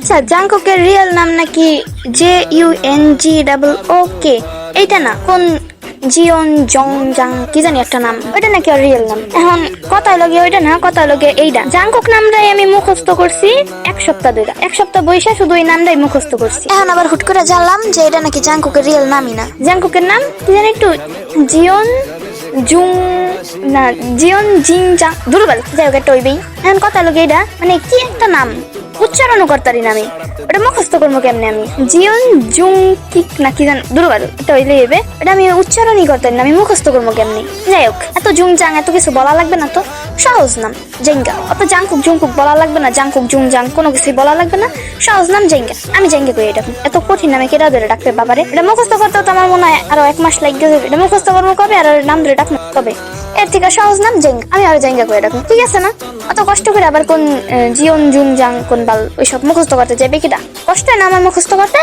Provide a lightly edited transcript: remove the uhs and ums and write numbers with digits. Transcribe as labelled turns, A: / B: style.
A: আচ্ছা, জাংকুকের রিয়েল নাম নাকি JUNGOOK? এইটা না, কোন জিওন জং জাং কি জানি একটা নাম, ওইটা নাকি আর রিয়েল নাম। এখন কথা লগে ওইটা না, কথা লগে এইটা। জাংকুক নামটাই আমি মুখস্থ করছি এক সপ্তাহ ধরে, এক সপ্তাহ বৈশা শুধু ওই নামটাই মুখস্থ করছি। এখন আবার হুট করে জানলাম যে এটা নাকি জাংকুকের রিয়েল নামই না। জাংকুকের নাম কি জানি একটু জিওন জুং না জিওন জিং জাং, দুর্বল। যাই হোক, একটা ওইবেই। এখন কথা লগে এইটা মানে কি একটা নাম, উচ্চারণও করতারি না আমি, ওটা মুখস্থ করবো কেমনে আমি? জিওন জুং কিক না কি জান, দুর্বল। এটা হইলে এবে এটা আমি উচ্চারণই করতারি না, আমি মুখস্থ করবো কেমনে? যাই হোক, এত জুং জাং এত কিছু বলা লাগবে না তো, সহজ নাম জেঙ্গা। অত জাংকুক জুংকুক বলা লাগবে না, জাংকুক জুং জাং কোনো কিছুই বলা লাগবে না, সহজ নাম জেঙ্গা। আমি জেঙ্গা করি এটা। এত কঠিন নামে কেটা ধরে ডাকবে বাবারে? এটা মুখস্থ করতে তো আমার মনে হয় আরো 1 মাস লাগবে। এটা মুখস্থ করবো কবে আর নাম ধরে ডাকবো কবে? এর থেকে সহজ নাম জেঙ্গা, আমি আরো জেঙ্গা করে ডাকবো, ঠিক আছে না? অত কষ্ট করে আবার কোন জিওন জুং জাং কোন বাল ওইসব মুখস্থ করতে যাবে কিটা? কষ্ট হয় না আমার মুখস্থ করতে?